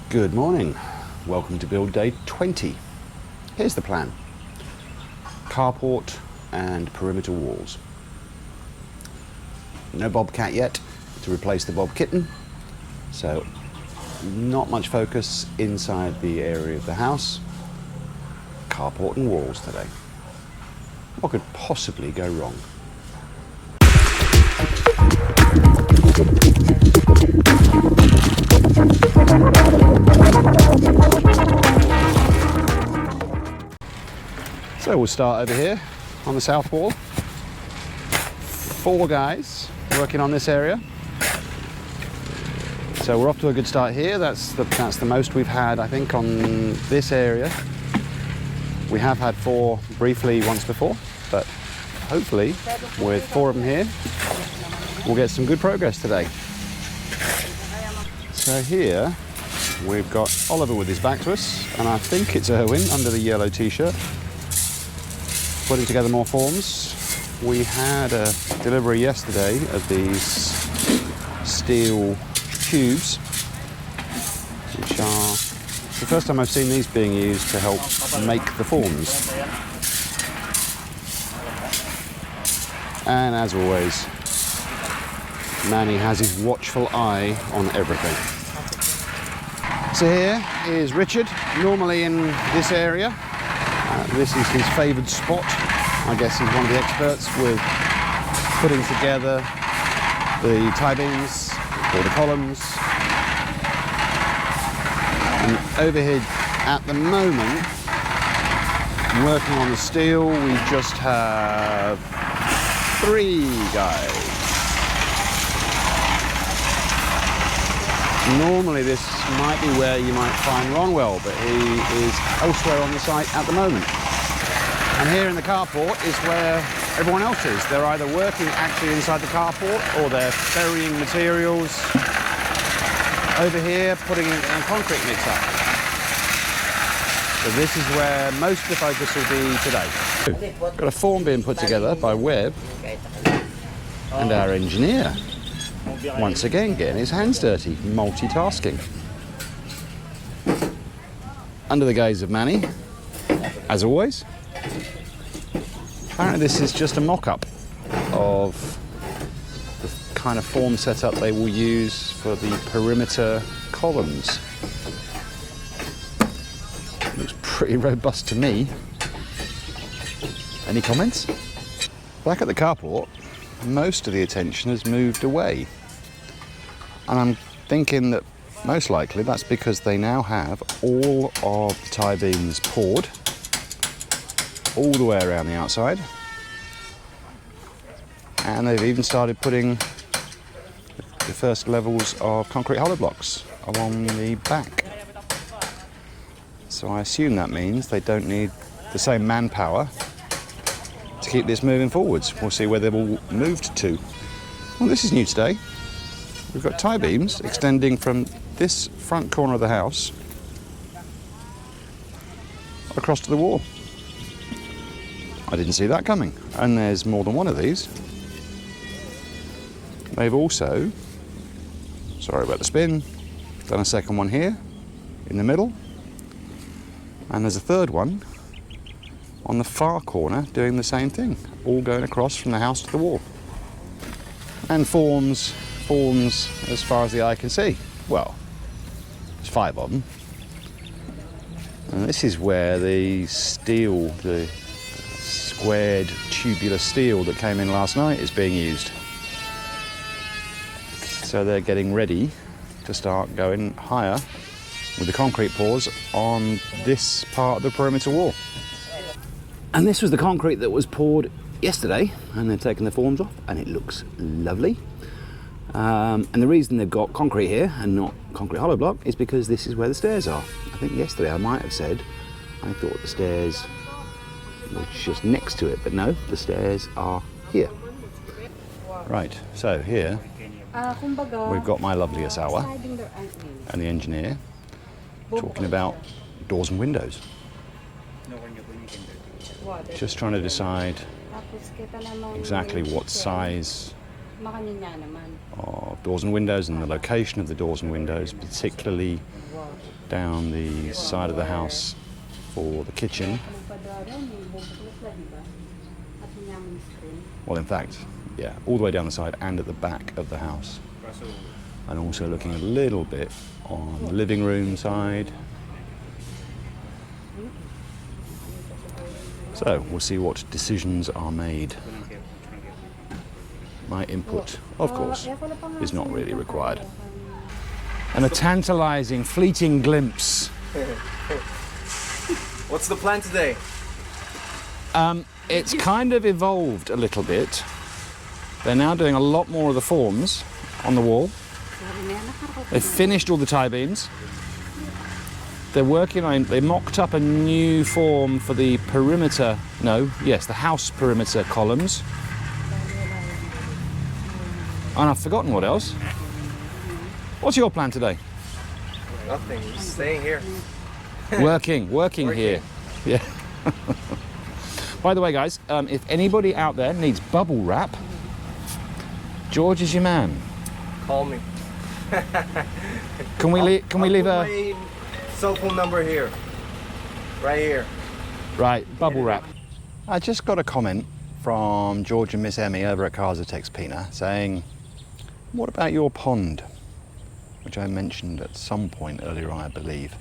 Good morning. Welcome to build day 20. Here's the plan. Carport and perimeter walls. No bobcat yet to replace the bob kitten, so not much focus inside the area of the house. Carport and walls today. What could possibly go wrong? So we'll start over here on the south wall. 4 guys working on this area. So we're off to a good start here. That's the most we've had, I think, on this area. We have had 4 briefly once before, but hopefully with 4 of them here, we'll get some good progress today. So here we've got Oliver with his back to us, and I think it's Erwin under the yellow t-shirt, putting together more forms. We had a delivery yesterday of these steel tubes, which are the first time I've seen these being used to help make the forms. And as always, Manny has his watchful eye on everything. So here is Richard, normally in this area. This is his favoured spot. I guess he's one of the experts with putting together the tie-beams or the columns. And over here at the moment, working on the steel, we just have 3 guys. Normally this might be where you might find Ronwell, but he is elsewhere on the site at the moment. And here in the carport is where everyone else is. They're either working actually inside the carport or they're ferrying materials over here, putting it in a concrete mixer. So this is where most of the focus will be today. Got a form being put together by Webb and our engineer. Once again, getting his hands dirty, multitasking. Under the gaze of Manny, as always. Apparently this is just a mock-up of the kind of form setup they will use for the perimeter columns. Looks pretty robust to me. Any comments? Back at the carport, most of the attention has moved away. And I'm thinking that most likely that's because they now have all of the tie beams poured all the way around the outside. And they've even started putting the first levels of concrete hollow blocks along the back. So I assume that means they don't need the same manpower to keep this moving forwards. We'll see where they've all moved to. Well, this is new today. We've got tie beams extending from this front corner of the house across to the wall. I didn't see that coming. And there's more than one of these. They've also, sorry about the spin, done a second one here in the middle. And there's a third one on the far corner doing the same thing, all going across from the house to the wall. And forms as far as the eye can see. Well, there's 5 of them. And this is where the steel, the squared tubular steel that came in last night is being used. So they're getting ready to start going higher with the concrete pours on this part of the perimeter wall. And this was the concrete that was poured yesterday, and they're taking the forms off, and it looks lovely. And the reason they've got concrete here and not concrete hollow block is because this is where the stairs are. I think yesterday I might have said I thought the stairs were just next to it, but no, the stairs are here. Right, so here we've got my lovely Asawa and the engineer talking about doors and windows. Just trying to decide exactly what size of doors and windows and the location of the doors and windows, particularly down the side of the house for the kitchen. Well, in fact, yeah, all the way down the side and at the back of the house. And also looking a little bit on the living room side. So we'll see what decisions are made. My input, of course, is not really required. And a tantalizing, fleeting glimpse. What's the plan today? It's kind of evolved a little bit. They're now doing a lot more of the forms on the wall. They've finished all the tie beams. They're working on, they mocked up a new form for the perimeter, the house perimeter columns. And I've forgotten what else. What's your plan today? Nothing, just staying here. Working here. Yeah. By the way, guys, if anybody out there needs bubble wrap, George is your man. Call me. Can we leave a my cell phone number here, right here. Right, bubble wrap. I just got a comment from George and Miss Emmy over at Casa Texpina saying, what about your pond? Which I mentioned at some point earlier on, I believe.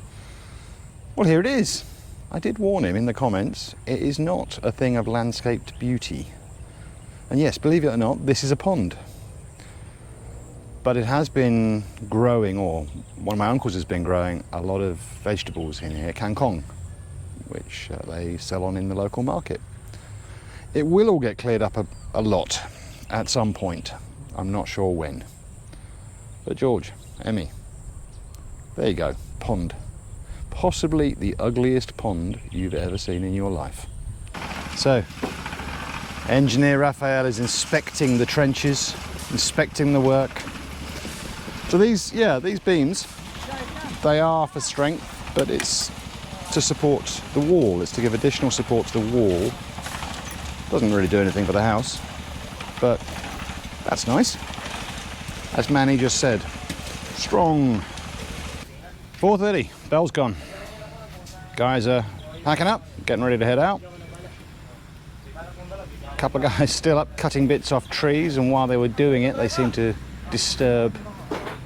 Well, here it is. I did warn him in the comments, it is not a thing of landscaped beauty. And yes, believe it or not, this is a pond. But it has been growing, or one of my uncles has been growing a lot of vegetables in here, kangkong, which they sell on in the local market. It will all get cleared up a lot at some point. I'm not sure when. But George, Emmy, there you go, pond. Possibly the ugliest pond you've ever seen in your life. So, engineer Raphael is inspecting the trenches, inspecting the work. So these beams, they are for strength, but it's to support the wall. It's to give additional support to the wall. Doesn't really do anything for the house, but that's nice. As Manny just said, strong. 4:30, bell's gone. Guys are packing up, getting ready to head out. A couple of guys still up cutting bits off trees, and while they were doing it, they seemed to disturb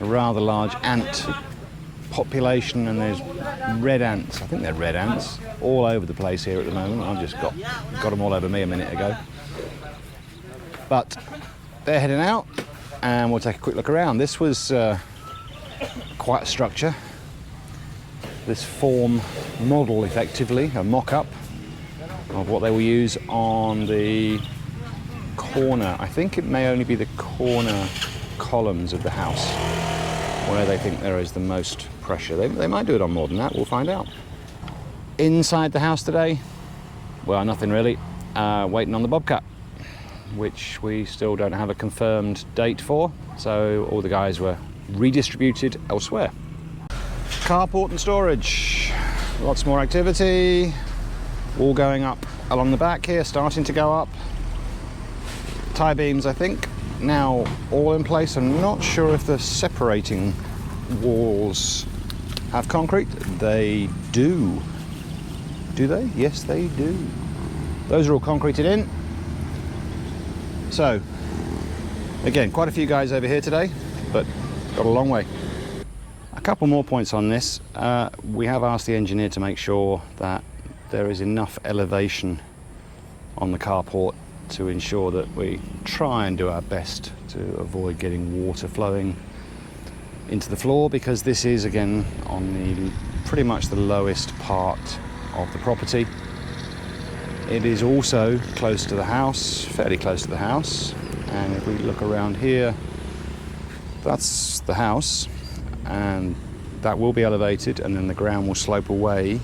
a rather large ant population, and there's red ants, I think they're red ants, all over the place here at the moment. I've just got them all over me a minute ago. But they're heading out, and we'll take a quick look around. This was quite a structure. This form model, effectively, a mock-up of what they will use on the corner. I think it may only be the corner columns of the house where they think there is the most pressure. They might do it on more than that, we'll find out. Inside the house today, well, nothing really. Waiting on the bobcat, which we still don't have a confirmed date for, so all the guys were redistributed elsewhere. Carport and storage, lots more activity, all going up along the back here, starting to go up. Tie beams, I think, now all in place. I'm not sure if the separating walls have concrete. They do. Do they? Yes, they do. Those are all concreted in. So, again, quite a few guys over here today, but got a long way. A couple more points on this. We have asked the engineer to make sure that there is enough elevation on the carport to ensure that we try and do our best to avoid getting water flowing into the floor, because this is, again, on the pretty much the lowest part of the property. It is also close to the house, fairly close to the house, and if we look around here, that's the house, and that will be elevated, and then the ground will slope away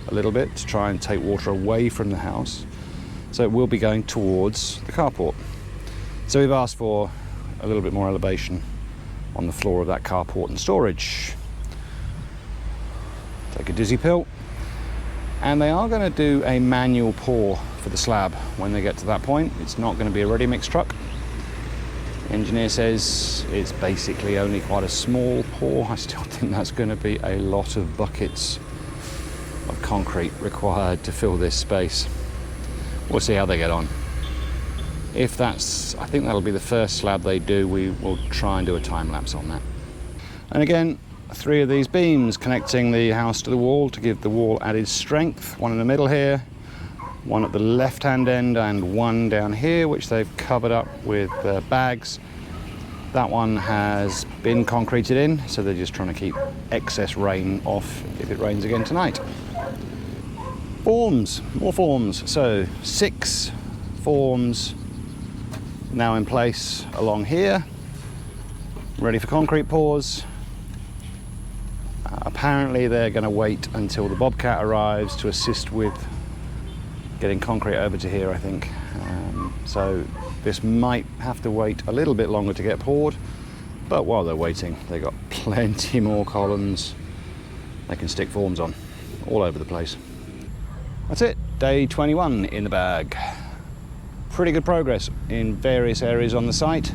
a little bit to try and take water away from the house. So it will be going towards the carport. So we've asked for a little bit more elevation on the floor of that carport and storage. Take a dizzy pill. And they are going to do a manual pour for the slab when they get to that point. It's not going to be a ready mix truck. Engineer says it's basically only quite a small pour. I still think that's going to be a lot of buckets of concrete required to fill this space. We'll see how they get on. If that's, I think that'll be the first slab they do, we will try and do a time lapse on that. And again, 3 of these beams connecting the house to the wall to give the wall added strength. One in the middle here, one at the left-hand end, and one down here, which they've covered up with bags. That one has been concreted in, so they're just trying to keep excess rain off if it rains again tonight. Forms, more forms. So 6 forms now in place along here, ready for concrete pours. Apparently they're going to wait until the Bobcat arrives to assist with getting concrete over to here, I think. So this might have to wait a little bit longer to get poured, but while they're waiting, they've got plenty more columns they can stick forms on all over the place. That's it, day 21 in the bag. Pretty good progress in various areas on the site.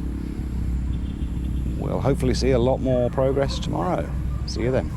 We'll hopefully see a lot more progress tomorrow. See you then.